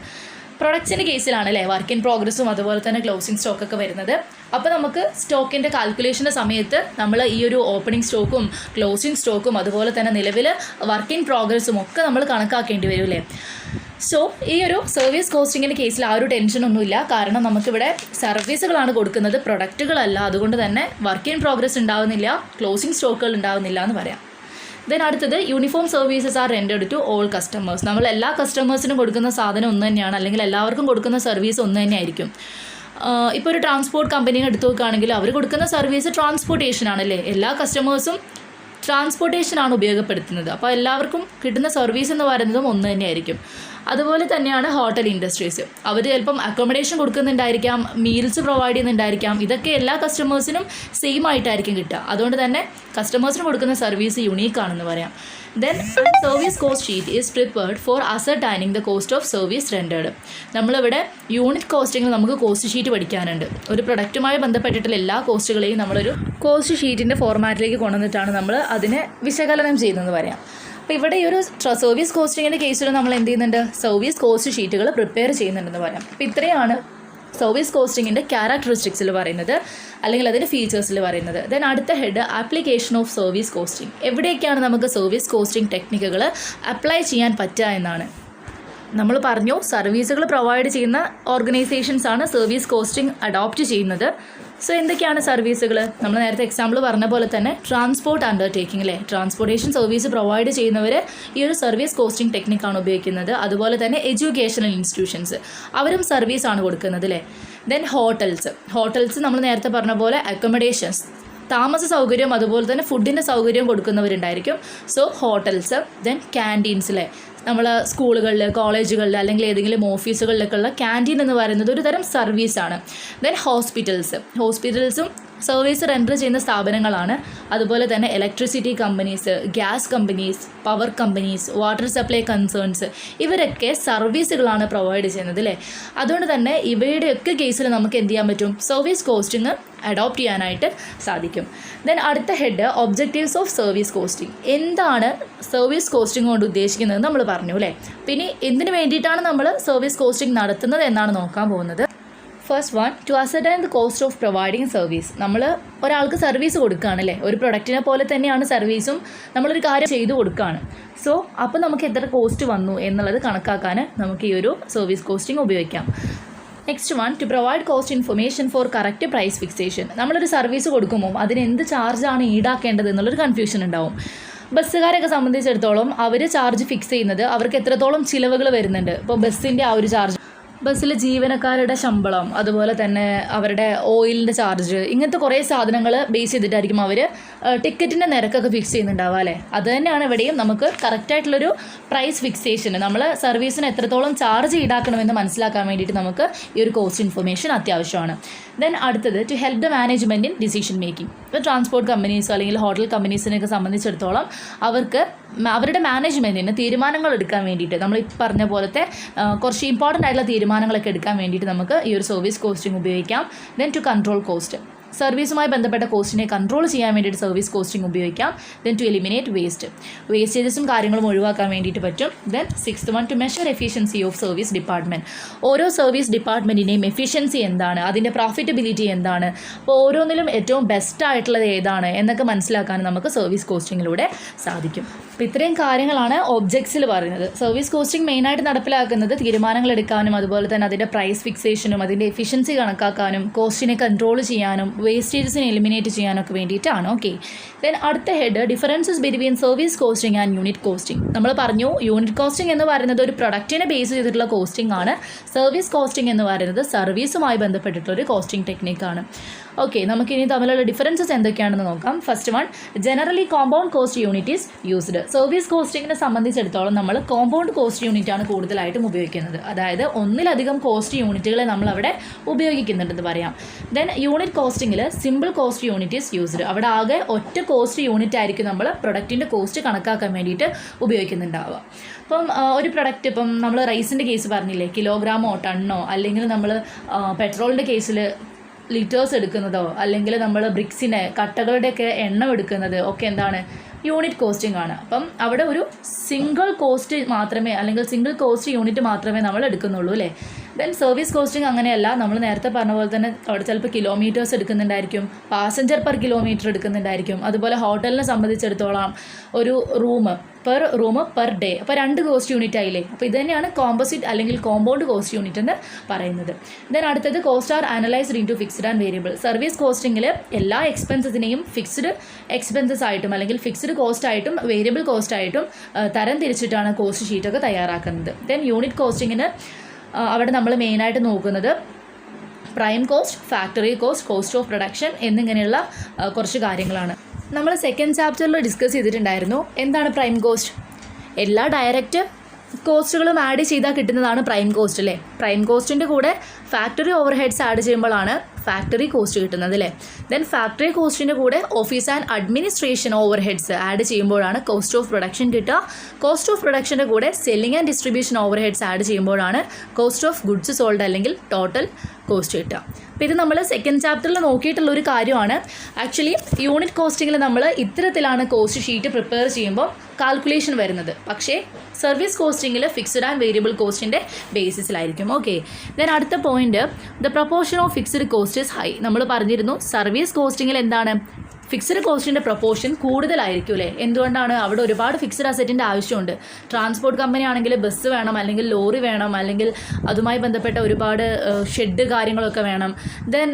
പ്രൊഡക്ട്സിൻ്റെ കേസിലാണ് അല്ലേ വർക്ക് ഇൻ പ്രോഗ്രസ്സും അതുപോലെ തന്നെ ക്ലോസിംഗ് സ്റ്റോക്കൊക്കെ വരുന്നത്. അപ്പോൾ നമുക്ക് സ്റ്റോക്കിൻ്റെ കാൽക്കുലേഷൻ്റെ സമയത്ത് നമ്മൾ ഈ ഒരു ഓപ്പണിംഗ് സ്റ്റോക്കും ക്ലോസിംഗ് സ്റ്റോക്കും അതുപോലെ തന്നെ നിലവിൽ വർക്ക് ഇൻ പ്രോഗ്രസ്സും ഒക്കെ നമ്മൾ കണക്കാക്കേണ്ടി വരും അല്ലേ. സോ ഈ ഒരു സർവീസ് കോസ്റ്റിങ്ങിൻ്റെ കേസിൽ ആ ഒരു ടെൻഷനൊന്നുമില്ല. കാരണം നമുക്കിവിടെ സർവീസുകളാണ് കൊടുക്കുന്നത്, പ്രൊഡക്റ്റുകളല്ല. അതുകൊണ്ട് തന്നെ വർക്ക് ഇൻ പ്രോഗ്രസ് ഉണ്ടാവുന്നില്ല, ക്ലോസിംഗ് സ്റ്റോക്കുകൾ ഉണ്ടാവുന്നില്ല എന്ന് പറയാം. ദെൻ അടുത്തത്, uniform services are rendered to all customers. നമ്മൾ എല്ലാ കസ്റ്റമേഴ്സിനും കൊടുക്കുന്ന സാധനം ഒന്ന് തന്നെയാണ്, അല്ലെങ്കിൽ എല്ലാവർക്കും കൊടുക്കുന്ന സർവീസ് ഒന്ന് തന്നെയായിരിക്കും. ഇപ്പോൾ ഒരു ട്രാൻസ്പോർട്ട് കമ്പനിയെ എടുത്തു നോക്കുകയാണെങ്കിൽ അവർ കൊടുക്കുന്ന സർവീസ് ട്രാൻസ്പോർട്ടേഷൻ ആണല്ലേ. എല്ലാ കസ്റ്റമേഴ്സും ട്രാൻസ്പോർട്ടേഷനാണ് ഉപയോഗപ്പെടുത്തുന്നത്. അപ്പോൾ എല്ലാവർക്കും കിട്ടുന്ന സർവീസ് എന്ന് പറയുന്നതും ഒന്ന് തന്നെയായിരിക്കും. അതുപോലെ തന്നെയാണ് ഹോട്ടൽ ഇൻഡസ്ട്രീസ്. അവർ ചിലപ്പം അക്കോമഡേഷൻ കൊടുക്കുന്നുണ്ടായിരിക്കാം, മീൽസ് പ്രൊവൈഡ് ചെയ്യുന്നുണ്ടായിരിക്കാം. ഇതൊക്കെ എല്ലാ കസ്റ്റമേഴ്സിനും സെയിം ആയിട്ടായിരിക്കും കിട്ടുക. അതുകൊണ്ട് തന്നെ കസ്റ്റമേഴ്സിന് കൊടുക്കുന്ന സർവീസ് യുണീക്കാണെന്ന് പറയാം. Then service cost sheet is prepared for ascertaining the cost of service rendered. നമ്മളിവിടെ യൂണിറ്റ് കോസ്റ്റിങ്ങിൽ നമുക്ക് കോസ്റ്റ് ഷീറ്റ് പഠിക്കാനുണ്ട്. ഒരു പ്രൊഡക്റ്റുമായി ബന്ധപ്പെട്ടിട്ടുള്ള എല്ലാ കോസ്റ്റുകളെയും നമ്മളൊരു കോസ്റ്റ് ഷീറ്റിൻ്റെ ഫോർമാറ്റിലേക്ക് കൊണ്ടുവന്നിട്ടാണ് നമ്മൾ അതിനെ വിശകലനം ചെയ്യുന്നതെന്ന് പറയാം. അപ്പോൾ ഇവിടെ ഈ ഒരു സർവീസ് കോസ്റ്റിങ്ങിൻ്റെ കേസിൽ നമ്മൾ എന്ത് ചെയ്യുന്നുണ്ട്, സർവീസ് കോസ്റ്റ് ഷീറ്റുകൾ പ്രിപ്പയർ ചെയ്യുന്നുണ്ടെന്ന് പറയാം. അപ്പോൾ ഇത്രയാണ് സർവീസ് കോസ്റ്റിങ്ങിൻ്റെ ക്യാരക്ടറിസ്റ്റിക്സിൽ പറയുന്നത്, അല്ലെങ്കിൽ അതിൻ്റെ ഫീച്ചേഴ്സിൽ പറയുന്നത്. ദെൻ അടുത്ത head, application of service costing. എവിടേക്കാണ് നമുക്ക് സർവീസ് കോസ്റ്റിംഗ് ടെക്നിക്കുകൾ അപ്ലൈ ചെയ്യാൻ പറ്റുക എന്നാണ്. നമ്മൾ പറഞ്ഞു, സർവീസുകൾ പ്രൊവൈഡ് ചെയ്യുന്ന ഓർഗനൈസേഷൻസാണ് സർവീസ് കോസ്റ്റിംഗ് അഡോപ്റ്റ് ചെയ്യുന്നത്. സോ എന്തൊക്കെയാണ് സർവീസുകൾ? നമ്മൾ നേരത്തെ എക്സാമ്പിൾ പറഞ്ഞ പോലെ തന്നെ ട്രാൻസ്പോർട്ട് അണ്ടർടേക്കിംഗ് അല്ലേ, ട്രാൻസ്പോർട്ടേഷൻ സർവീസ് പ്രൊവൈഡ് ചെയ്യുന്നവർ ഈ ഒരു സർവീസ് കോസ്റ്റിംഗ് ടെക്നിക്കാണ് ഉപയോഗിക്കുന്നത്. അതുപോലെ തന്നെ എഡ്യൂക്കേഷണൽ ഇൻസ്റ്റിറ്റ്യൂഷൻസ്, അവരും സർവീസാണ് കൊടുക്കുന്നത് അല്ലേ. ദെൻ ഹോട്ടൽസ് നമ്മൾ നേരത്തെ പറഞ്ഞ പോലെ അക്കോമഡേഷൻസ്, താമസ സൗകര്യം അതുപോലെ തന്നെ ഫുഡിൻ്റെ സൗകര്യം കൊടുക്കുന്നവരുണ്ടായിരിക്കും. So hotels. ദെൻ ക്യാൻറ്റീൻസിലെ നമ്മൾ സ്കൂളുകളിൽ, കോളേജുകളിൽ അല്ലെങ്കിൽ ഏതെങ്കിലും ഓഫീസുകളിലൊക്കെയുള്ള ക്യാൻറ്റീൻ എന്ന് പറയുന്നത് ഒരു തരം സർവീസാണ്. ദെൻ ഹോസ്പിറ്റൽസും സർവീസ് റെൻഡർ ചെയ്യുന്ന സ്ഥാപനങ്ങളാണ്. അതുപോലെ തന്നെ electricity companies, gas companies, power companies, water supply concerns, ഇവരൊക്കെ സർവീസുകളാണ് പ്രൊവൈഡ് ചെയ്യുന്നത് അല്ലേ. അതുകൊണ്ട് തന്നെ ഇവയുടെയൊക്കെ കേസിൽ നമുക്ക് എന്ത് ചെയ്യാൻ പറ്റും, സർവീസ് കോസ്റ്റിംഗ് അഡോപ്റ്റ് ചെയ്യാനായിട്ട് സാധിക്കും. ദെൻ അടുത്ത head, objectives of service costing. എന്താണ് സർവീസ് കോസ്റ്റിംഗ് കൊണ്ട് ഉദ്ദേശിക്കുന്നത് നമ്മൾ പറഞ്ഞു അല്ലേ. പിന്നെ എന്തിനു വേണ്ടിയിട്ടാണ് നമ്മൾ സർവീസ് കോസ്റ്റിംഗ് നടത്തുന്നത് എന്നാണ് നോക്കാൻ പോകുന്നത്. First one, to ascertain the cost of providing service. നമ്മൾ ഒരാൾക്ക് സർവീസ് കൊടുക്കുകയാണ് അല്ലേ, ഒരു പ്രൊഡക്റ്റിനെ പോലെ തന്നെയാണ് സർവീസും. നമ്മളൊരു കാര്യം ചെയ്തു കൊടുക്കുകയാണ്. സോ അപ്പോൾ നമുക്ക് എത്ര കോസ്റ്റ് വന്നു എന്നുള്ളത് കണക്കാക്കാൻ നമുക്ക് ഈ ഒരു സർവീസ് കോസ്റ്റിംഗ് ഉപയോഗിക്കാം. Next one, to provide cost information for correct price fixation. നമ്മളൊരു സർവീസ് കൊടുക്കുമ്പോൾ അതിന് എന്ത് ചാർജാണ് ഈടാക്കേണ്ടത് എന്നുള്ളൊരു കൺഫ്യൂഷൻ ഉണ്ടാവും. ബസ്സുകാരൊക്കെ സംബന്ധിച്ചിടത്തോളം അവർ ചാർജ് ഫിക്സ് ചെയ്യുന്നത് അവർക്ക് എത്രത്തോളം ചിലവുകൾ വരുന്നുണ്ട്. ഇപ്പോൾ ബസ്സിൻ്റെ ആ ഒരു ചാർജ്, ബസ്സിലെ ജീവനക്കാരുടെ ശമ്പളം, അതുപോലെ തന്നെ അവരുടെ ഓയിലിൻ്റെ ചാർജ്, ഇങ്ങനത്തെ കുറേ സാധനങ്ങൾ ബേസ് ചെയ്തിട്ടായിരിക്കും അവർ ടിക്കറ്റിൻ്റെ നിരക്കൊക്കെ ഫിക്സ് ചെയ്യുന്നുണ്ടാവുക അല്ലേ. അത് തന്നെയാണ് ഇവിടെയും നമുക്ക് കറക്റ്റായിട്ടുള്ളൊരു പ്രൈസ് ഫിക്സേഷൻ, നമ്മൾ സർവീസിന് എത്രത്തോളം ചാർജ് ഈടാക്കണമെന്ന് മനസ്സിലാക്കാൻ വേണ്ടിയിട്ട് നമുക്ക് ഈ ഒരു കോസ്റ്റ് ഇൻഫർമേഷൻ അത്യാവശ്യമാണ്. ദെൻ അടുത്തത്, to help the management in decision making. ഇപ്പോൾ ട്രാൻസ്പോർട്ട് കമ്പനീസോ അല്ലെങ്കിൽ ഹോട്ടൽ കമ്പനീസിനെയൊക്കെ സംബന്ധിച്ചിടത്തോളം അവർക്ക് അവരുടെ മാനേജ്മെൻറ്റിന് തീരുമാനങ്ങൾ എടുക്കാൻ വേണ്ടിയിട്ട്, നമ്മൾ ഈ പറഞ്ഞ പോലത്തെ കുറച്ച് ഇമ്പോർട്ടൻ്റ് ആയിട്ടുള്ള തീരുമാനങ്ങളൊക്കെ എടുക്കാൻ വേണ്ടിയിട്ട് നമുക്ക് ഈ ഒരു സർവീസ് കോസ്റ്റിംഗ് ഉപയോഗിക്കാം. Then to control cost. സർവീസുമായി ബന്ധപ്പെട്ട കോസ്റ്റിനെ കൺട്രോൾ ചെയ്യാൻ വേണ്ടിയിട്ട് സർവീസ് കോസ്റ്റിംഗ് ഉപയോഗിക്കാം. ദെൻ ടു എലിമിനേറ്റ് വേസ്റ്റേജസും കാര്യങ്ങളും ഒഴിവാക്കാൻ വേണ്ടിയിട്ട് പറ്റും. Then 6th one to measure efficiency of service department. ഓരോ സർവീസ് ഡിപ്പാർട്ട്മെൻറ്റിൻ്റെയും എഫിഷ്യൻസി എന്താണ്, അതിൻ്റെ പ്രോഫിറ്റബിലിറ്റി എന്താണ്, അപ്പോൾ ഓരോന്നിലും ഏറ്റവും ബെസ്റ്റ് ആയിട്ടുള്ളത് ഏതാണ് എന്നൊക്കെ മനസ്സിലാക്കാൻ നമുക്ക് സർവീസ് കോസ്റ്റിങ്ങിലൂടെ സാധിക്കും. അപ്പോൾ ഇത്രയും കാര്യങ്ങളാണ് ഒബ്ജക്ട്സിൽ പറയുന്നത്. സർവീസ് കോസ്റ്റിംഗ് മെയിനായിട്ട് നടപ്പിലാക്കുന്നത് തീരുമാനങ്ങൾ എടുക്കാനും അതുപോലെ തന്നെ അതിൻ്റെ പ്രൈസ് ഫിക്സേഷനും അതിൻ്റെ എഫിഷ്യൻസി കണക്കാക്കാനും കോസ്റ്റിനെ കൺട്രോൾ ചെയ്യാനും വേസ്റ്റേജസിനെ എലിമിനേറ്റ് ചെയ്യാനൊക്കെ വേണ്ടിയിട്ടാണ്. ഓക്കെ, ദെൻ അടുത്ത head differences between service costing and unit costing. നമ്മൾ പറഞ്ഞു യൂണിറ്റ് കോസ്റ്റിംഗ് എന്ന് പറയുന്നത് ഒരു പ്രൊഡക്റ്റിനെ ബേസ് ചെയ്തിട്ടുള്ള കോസ്റ്റിംഗ് ആണ്. സർവീസ് കോസ്റ്റിംഗ് എന്ന് പറയുന്നത് സർവീസുമായി ബന്ധപ്പെട്ടിട്ടുള്ളൊരു കോസ്റ്റിംഗ് ടെക്നിക്കാണ്. ഓക്കെ, നമുക്കിനി തമ്മിലുള്ള ഡിഫറൻസസ് എന്തൊക്കെയാണെന്ന് നോക്കാം. First one, generally compound cost unit is used. Service കോസ്റ്റിങ്ങിനെ സംബന്ധിച്ചിടത്തോളം നമ്മൾ കോമ്പൗണ്ട് കോസ്റ്റ് യൂണിറ്റ് ആണ് കൂടുതലായിട്ടും ഉപയോഗിക്കുന്നത്. അതായത് ഒന്നിലധികം കോസ്റ്റ് യൂണിറ്റുകളെ നമ്മളവിടെ ഉപയോഗിക്കുന്നുണ്ടെന്ന് പറയാം. ദെൻ യൂണിറ്റ് കോസ്റ്റിങ്ങിൽ simple cost unit is used. അവിടെ ആകെ ഒറ്റ കോസ്റ്റ് യൂണിറ്റ് ആയിരിക്കും നമ്മൾ പ്രൊഡക്റ്റിൻ്റെ കോസ്റ്റ് കണക്കാക്കാൻ വേണ്ടിയിട്ട് ഉപയോഗിക്കുന്നുണ്ടാവുക. ഇപ്പം ഒരു പ്രൊഡക്റ്റ്, ഇപ്പം നമ്മൾ റൈസിൻ്റെ കേസ് പറഞ്ഞില്ലേ, കിലോഗ്രാമോ ടണ്ണോ, അല്ലെങ്കിൽ നമ്മൾ പെട്രോളിൻ്റെ കേസിൽ ലിറ്റേഴ്സ് എടുക്കുന്നതോ, അല്ലെങ്കിൽ നമ്മൾ ബ്രിക്സിനെ കട്ടകളുടെയൊക്കെ എണ്ണം എടുക്കുന്നത് ഒക്കെ എന്താണ്, യൂണിറ്റ് കോസ്റ്റിംഗ് ആണ്. അപ്പം അവിടെ ഒരു സിംഗിൾ കോസ്റ്റ് മാത്രമേ, അല്ലെങ്കിൽ സിംഗിൾ കോസ്റ്റ് യൂണിറ്റ് മാത്രമേ നമ്മൾ എടുക്കുന്നുള്ളൂ അല്ലേ. ദെൻ സർവീസ് കോസ്റ്റിംഗ് അങ്ങനെയല്ല. നമ്മൾ നേരത്തെ പറഞ്ഞ പോലെ തന്നെ അവിടെ ചിലപ്പോൾ കിലോമീറ്റേഴ്സ് എടുക്കുന്നുണ്ടായിരിക്കും, പാസഞ്ചർ പെർ കിലോമീറ്റർ എടുക്കുന്നുണ്ടായിരിക്കും. അതുപോലെ ഹോട്ടലിനെ സംബന്ധിച്ചിടത്തോളം ഒരു റൂം പെർ ഡേ, അപ്പോൾ 2 കോസ്റ്റ് യൂണിറ്റ് ആയില്ലേ. അപ്പോൾ ഇത് തന്നെയാണ് കോമ്പോസിറ്റ് അല്ലെങ്കിൽ കോമ്പൗണ്ട് കോസ്റ്റ് യൂണിറ്റ് എന്ന് പറയുന്നത്. ദെൻ അടുത്തത് cost are analysed into fixed and variable. Service കോസ്റ്റിങ്ങിൽ എല്ലാ എക്സ്പെൻസസിനെയും ഫിക്സ്ഡ് എക്സ്പെൻസസ് ആയിട്ടും അല്ലെങ്കിൽ ഫിക്സ്ഡ് കോസ്റ്റ് ആയിട്ടും വേരിയബിൾ കോസ്റ്റ് ആയിട്ടും തരം തിരിച്ചിട്ടാണ് കോസ്റ്റ് ഷീറ്റൊക്കെ തയ്യാറാക്കുന്നത്. ദെൻ യൂണിറ്റ് കോസ്റ്റിങ്ങിന് അവിടെ നമ്മൾ മെയിനായിട്ട് നോക്കുന്നത് prime cost, factory cost, cost of production എന്നിങ്ങനെയുള്ള കുറച്ച് കാര്യങ്ങളാണ്. നമ്മൾ സെക്കൻഡ് ചാപ്റ്ററിൽ ഡിസ്കസ് ചെയ്തിട്ടുണ്ടായിരുന്നു എന്താണ് പ്രൈം കോസ്റ്റ്. എല്ലാ ഡയറക്റ്റ് കോസ്റ്റുകളും ആഡ് ചെയ്താൽ കിട്ടുന്നതാണ് പ്രൈം കോസ്റ്റ് അല്ലേ. പ്രൈം കോസ്റ്റിൻ്റെ കൂടെ ഫാക്ടറി ഓവർ ഹെഡ്സ് ആഡ് ചെയ്യുമ്പോഴാണ് ഫാക്ടറി കോസ്റ്റ് കിട്ടുന്നത് അല്ലേ. ദെൻ ഫാക്ടറി കോസ്റ്റിൻ്റെ കൂടെ office and administration overheads add ചെയ്യുമ്പോഴാണ് കോസ്റ്റ് ഓഫ് പ്രൊഡക്ഷൻ കിട്ടുക. കോസ്റ്റ് ഓഫ് പ്രൊഡക്ഷൻ്റെ കൂടെ selling and distribution overheads add ചെയ്യുമ്പോഴാണ് കോസ്റ്റ് ഓഫ് ഗുഡ്സ് സോൾഡ് അല്ലെങ്കിൽ ടോട്ടൽ കോസ്റ്റ് കിട്ടുക. അപ്പോൾ ഇത് നമ്മൾ സെക്കൻഡ് ചാപ്റ്ററിൽ നോക്കിയിട്ടുള്ള ഒരു കാര്യമാണ്. ആക്ച്വലി യൂണിറ്റ് കോസ്റ്റിങ്ങിൽ നമ്മൾ ഇത്തരത്തിലാണ് കോസ്റ്റ് ഷീറ്റ് പ്രിപ്പയർ ചെയ്യുമ്പോൾ കാൽക്കുലേഷൻ വരുന്നത്. പക്ഷേ സർവീസ് കോസ്റ്റിങ്ങിൽ ഫിക്സ്ഡ് ആൻഡ് വേരിയബിൾ കോസ്റ്റിൻ്റെ ബേസിസിലായിരിക്കും. ഓക്കെ, ദെൻ അടുത്ത point, the proportion of fixed cost is high. നമ്മൾ പറഞ്ഞിരുന്നു സർവീസ് കോസ്റ്റിങ്ങിൽ എന്താണ്, ഫിക്സ്ഡ് കോസ്റ്റിൻ്റെ പ്രൊപ്പോർഷൻ കൂടുതലായിരിക്കും അല്ലേ. എന്തുകൊണ്ടാണ്, അവിടെ ഒരുപാട് ഫിക്സ്ഡ് അസറ്റിൻ്റെ ആവശ്യമുണ്ട്. ട്രാൻസ്പോർട്ട് കമ്പനി ആണെങ്കിൽ ബസ് വേണം, അല്ലെങ്കിൽ ലോറി വേണം, അല്ലെങ്കിൽ അതുമായി ബന്ധപ്പെട്ട ഒരുപാട് ഷെഡ് കാര്യങ്ങളൊക്കെ വേണം. ദെൻ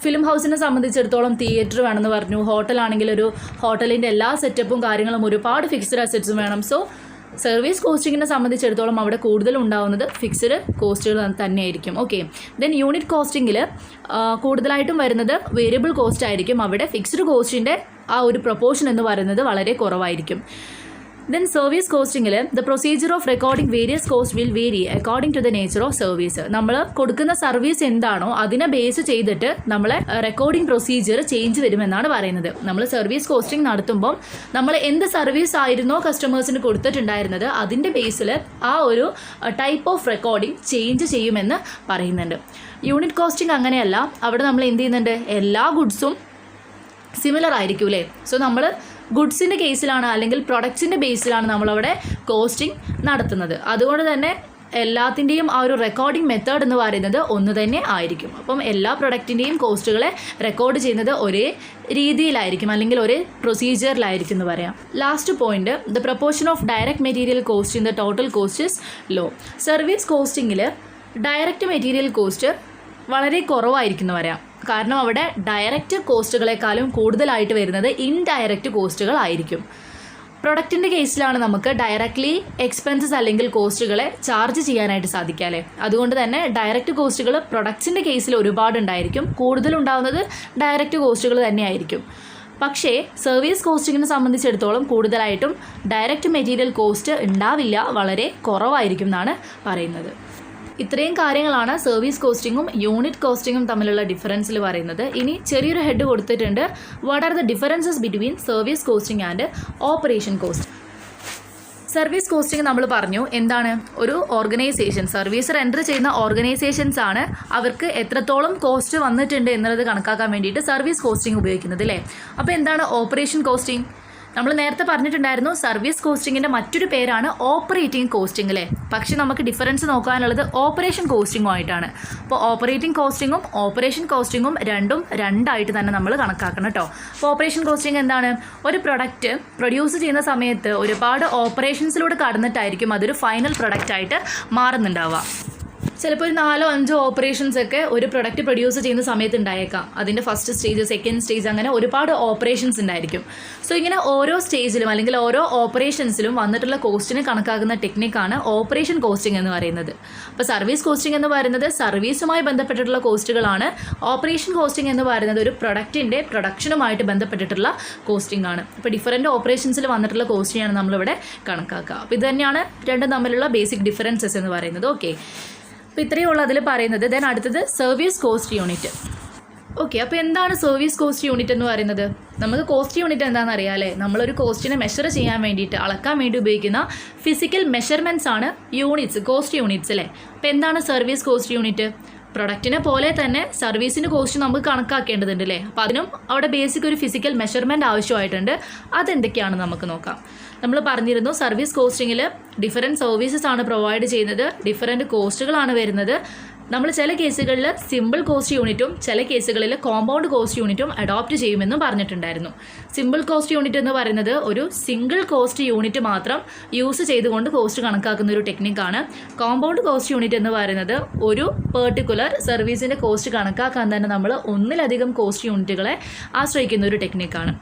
ഫിലിം ഹൗസിനെ സംബന്ധിച്ചിടത്തോളം തിയേറ്റർ വേണമെന്ന് പറഞ്ഞു. ഹോട്ടലാണെങ്കിൽ ഒരു ഹോട്ടലിൻ്റെ എല്ലാ സെറ്റപ്പും കാര്യങ്ങളും ഒരുപാട് ഫിക്സ്ഡ് അസറ്റ്സും വേണം. സോ സർവീസ് കോസ്റ്റിങ്ങിനെ സംബന്ധിച്ചിടത്തോളം അവിടെ കൂടുതലുണ്ടാവുന്നത് ഫിക്സ്ഡ് കോസ്റ്റുകൾ തന്നെയായിരിക്കും. ഓക്കെ, ദെൻ യൂണിറ്റ് കോസ്റ്റിങ്ങിൽ കൂടുതലായിട്ടും വരുന്നത് വേരിയബിൾ കോസ്റ്റ് ആയിരിക്കും. അവിടെ ഫിക്സ്ഡ് കോസ്റ്റിൻ്റെ ആ ഒരു പ്രൊപ്പോർഷൻ എന്ന് പറയുന്നത് വളരെ കുറവായിരിക്കും. ദെൻ സർവീസ് കോസ്റ്റിങ്ങിൽ the procedure of recording various cost will vary according to the nature of service. നമ്മൾ കൊടുക്കുന്ന സർവീസ് എന്താണോ അതിനെ ബേസ് ചെയ്തിട്ട് നമ്മളെ റെക്കോർഡിംഗ് പ്രൊസീജിയർ ചേഞ്ച് വരുമെന്നാണ് പറയുന്നത്. നമ്മൾ സർവീസ് കോസ്റ്റിംഗ് നടത്തുമ്പം നമ്മൾ എന്ത് സർവീസ് ആയിരുന്നോ കസ്റ്റമേഴ്സിന് കൊടുത്തിട്ടുണ്ടായിരുന്നത് അതിൻ്റെ ബേസിൽ ആ ഒരു ടൈപ്പ് ഓഫ് റെക്കോർഡിംഗ് ചേഞ്ച് ചെയ്യുമെന്ന് പറയുന്നുണ്ട്. യൂണിറ്റ് കോസ്റ്റിംഗ് അങ്ങനെയല്ല. അവിടെ നമ്മൾ എന്ത് ചെയ്യുന്നുണ്ട്, എല്ലാ ഗുഡ്സും സിമിലർ ആയിരിക്കും അല്ലേ. സോ നമ്മൾ ഗുഡ്സിൻ്റെ കേസിലാണ് അല്ലെങ്കിൽ പ്രൊഡക്ട്സിൻ്റെ ബേസിലാണ് നമ്മളവിടെ കോസ്റ്റിംഗ് നടത്തുന്നത്. അതുകൊണ്ട് തന്നെ എല്ലാത്തിൻ്റെയും ആ ഒരു റെക്കോർഡിംഗ് മെത്തേഡ് എന്ന് പറയുന്നത് ഒന്ന് തന്നെ ആയിരിക്കും. അപ്പം എല്ലാ പ്രൊഡക്റ്റിൻ്റെയും കോസ്റ്റുകളെ റെക്കോർഡ് ചെയ്യുന്നത് ഒരേ രീതിയിലായിരിക്കും അല്ലെങ്കിൽ ഒരേ പ്രൊസീജിയറിലായിരിക്കും എന്ന് പറയാം. Last point, the proportion of direct material cost in the total cost is low. Service കോസ്റ്റിങ്ങിൽ ഡയറക്റ്റ് മെറ്റീരിയൽ കോസ്റ്റ് വളരെ കുറവായിരിക്കും എന്ന് പറയാം. കാരണം അവിടെ ഡയറക്റ്റ് കോസ്റ്റുകളെക്കാളും കൂടുതലായിട്ട് വരുന്നത് ഇൻഡയറക്റ്റ് കോസ്റ്റുകളായിരിക്കും. പ്രൊഡക്റ്റിൻ്റെ കേസിലാണ് നമുക്ക് ഡയറക്റ്റ്ലി എക്സ്പെൻസസ് അല്ലെങ്കിൽ കോസ്റ്റുകളെ ചാർജ് ചെയ്യാനായിട്ട് സാധിക്കുക അല്ലേ. അതുകൊണ്ട് തന്നെ ഡയറക്റ്റ് കോസ്റ്റുകൾ പ്രൊഡക്ട്സിൻ്റെ കേസിൽ ഒരുപാടുണ്ടായിരിക്കും. കൂടുതലുണ്ടാവുന്നത് ഡയറക്റ്റ് കോസ്റ്റുകൾ തന്നെയായിരിക്കും. പക്ഷേ സർവീസ് കോസ്റ്റിങ്ങിനെ സംബന്ധിച്ചിടത്തോളം കൂടുതലായിട്ടും ഡയറക്റ്റ് മെറ്റീരിയൽ കോസ്റ്റ് ഉണ്ടാവില്ല, വളരെ കുറവായിരിക്കും എന്നാണ് പറയുന്നത്. ഇത്രയും കാര്യങ്ങളാണ് സർവീസ് കോസ്റ്റിങ്ങും യൂണിറ്റ് കോസ്റ്റിങ്ങും തമ്മിലുള്ള ഡിഫറൻസിൽ പറയുന്നത്. ഇനി ചെറിയൊരു ഹെഡ് കൊടുത്തിട്ടുണ്ട്, what are the differences between service costing and operation cost. Service costing നമ്മൾ പറഞ്ഞു എന്താണ്, ഒരു ഓർഗനൈസേഷൻ സർവീസ് റെൻഡർ ചെയ്യുന്ന ഓർഗനൈസേഷൻസ് ആണ് അവർക്ക് എത്രത്തോളം കോസ്റ്റ് വന്നിട്ടുണ്ട് എന്നുള്ളത് കണക്കാക്കാൻ വേണ്ടിയിട്ട് സർവീസ് കോസ്റ്റിംഗ് ഉപയോഗിക്കുന്നത് അല്ലേ. അപ്പോൾ എന്താണ് ഓപ്പറേഷൻ കോസ്റ്റിംഗ്? നമ്മൾ നേരത്തെ പറഞ്ഞിട്ടുണ്ടായിരുന്നു സർവീസ് കോസ്റ്റിങ്ങിൻ്റെ മറ്റൊരു പേരാണ് ഓപ്പറേറ്റിംഗ് കോസ്റ്റിംഗ് അല്ലേ. പക്ഷേ നമുക്ക് ഡിഫറൻസ് നോക്കാനുള്ളത് ഓപ്പറേഷൻ കോസ്റ്റിങ്ങും ആയിട്ടാണ്. അപ്പോൾ ഓപ്പറേറ്റിംഗ് കോസ്റ്റിങ്ങും ഓപ്പറേഷൻ കോസ്റ്റിങ്ങും രണ്ടായിട്ട് തന്നെ നമ്മൾ കണക്കാക്കണം കേട്ടോ. അപ്പോൾ ഓപ്പറേഷൻ കോസ്റ്റിംഗ് എന്താണ്, ഒരു പ്രൊഡക്റ്റ് പ്രൊഡ്യൂസ് ചെയ്യുന്ന സമയത്ത് ഒരുപാട് ഓപ്പറേഷൻസിലൂടെ കടന്നിട്ടായിരിക്കും അതൊരു ഫൈനൽ പ്രൊഡക്റ്റായിട്ട് മാറുന്നുണ്ടാവുക. ചിലപ്പോൾ ഒരു 4-5 ഓപ്പറേഷൻസ് ഒക്കെ ഒരു പ്രൊഡക്റ്റ് പ്രൊഡ്യൂസ് ചെയ്യുന്ന സമയത്ത് ഉണ്ടായേക്കാം. അതിൻ്റെ ഫസ്റ്റ് സ്റ്റേജ്, സെക്കൻഡ് സ്റ്റേജ്, അങ്ങനെ ഒരുപാട് ഓപ്പറേഷൻസ് ഉണ്ടായിരിക്കും. സോ ഇങ്ങനെ ഓരോ സ്റ്റേജിലും അല്ലെങ്കിൽ ഓരോ ഓപ്പറേഷൻസിലും വന്നിട്ടുള്ള കോസ്റ്റിനെ കണക്കാക്കുന്ന ടെക്നിക്കാണ് ഓപ്പറേഷൻ കോസ്റ്റിംഗ് എന്ന് പറയുന്നത്. അപ്പോൾ സർവീസ് കോസ്റ്റിംഗ് എന്ന് പറയുന്നത് സർവീസുമായി ബന്ധപ്പെട്ടിട്ടുള്ള കോസ്റ്റുകളാണ്. ഓപ്പറേഷൻ കോസ്റ്റിംഗ് എന്ന് പറയുന്നത് ഒരു പ്രൊഡക്റ്റിൻ്റെ പ്രൊഡക്ഷനുമായിട്ട് ബന്ധപ്പെട്ടിട്ടുള്ള കോസ്റ്റിംഗ് ആണ്. അപ്പോൾ ഡിഫറൻറ്റ് ഓപ്പറേഷൻസിൽ വന്നിട്ടുള്ള കോസ്റ്റിനെയാണ് നമ്മളിവിടെ കണക്കാക്കുക. അപ്പോൾ ഇത് തന്നെയാണ് രണ്ടും തമ്മിലുള്ള ബേസിക് ഡിഫറൻസസ് എന്ന് പറയുന്നത്. ഓക്കെ, അപ്പോൾ ഇത്രയേ ഉള്ളൂ അതിൽ പറയുന്നത്. ദെൻ അടുത്തത് സർവീസ് കോസ്റ്റ് യൂണിറ്റ്. ഓക്കെ, അപ്പോൾ എന്താണ് സർവീസ് കോസ്റ്റ് യൂണിറ്റ് എന്ന് പറയുന്നത്? നമുക്ക് കോസ്റ്റ് യൂണിറ്റ് എന്താണെന്ന് അറിയാം അല്ലേ. നമ്മളൊരു കോസ്റ്റിനെ മെഷർ ചെയ്യാൻ വേണ്ടിയിട്ട്, അളക്കാൻ വേണ്ടി ഉപയോഗിക്കുന്ന ഫിസിക്കൽ മെഷർമെൻറ്റ്സ് ആണ് യൂണിറ്റ്സ്, കോസ്റ്റ് യൂണിറ്റ്സ് അല്ലേ. അപ്പോൾ എന്താണ് സർവീസ് കോസ്റ്റ് യൂണിറ്റ്? പ്രൊഡക്റ്റിനെ പോലെ തന്നെ സർവീസിൻ്റെ കോസ്റ്റ് നമുക്ക് കണക്കാക്കേണ്ടതുണ്ട് അല്ലേ. അപ്പോൾ അതിനും അവിടെ ബേസിക് ഒരു ഫിസിക്കൽ മെഷർമെൻറ്റ് ആവശ്യമായിട്ടുണ്ട്. അതെന്തൊക്കെയാണെന്ന് നമുക്ക് നോക്കാം. നമ്മൾ പറഞ്ഞിരുന്നു സർവീസ് കോസ്റ്റിങ്ങിൽ ഡിഫറൻറ്റ് സർവീസസ് ആണ് പ്രൊവൈഡ് ചെയ്യുന്നത്, ഡിഫറൻറ്റ് കോസ്റ്റുകളാണ് വരുന്നത്. നമ്മൾ ചില കേസുകളിൽ സിമ്പിൾ കോസ്റ്റ് യൂണിറ്റും ചില കേസുകളിൽ കോമ്പൗണ്ട് കോസ്റ്റ് യൂണിറ്റും അഡോപ്റ്റ് ചെയ്യുമെന്നും പറഞ്ഞിട്ടുണ്ടായിരുന്നു. സിമ്പിൾ കോസ്റ്റ് യൂണിറ്റ് എന്ന് പറയുന്നത് ഒരു സിംഗിൾ കോസ്റ്റ് യൂണിറ്റ് മാത്രം യൂസ് ചെയ്തുകൊണ്ട് കോസ്റ്റ് കണക്കാക്കുന്ന ഒരു ടെക്നിക്കാണ്. കോമ്പൗണ്ട് കോസ്റ്റ് യൂണിറ്റ് എന്ന് പറയുന്നത് ഒരു പെർട്ടിക്കുലർ സർവീസിൻ്റെ കോസ്റ്റ് കണക്കാക്കാൻ തന്നെ നമ്മൾ ഒന്നിലധികം കോസ്റ്റ് യൂണിറ്റുകളെ ആശ്രയിക്കുന്ന ഒരു ടെക്നിക്കാണ്.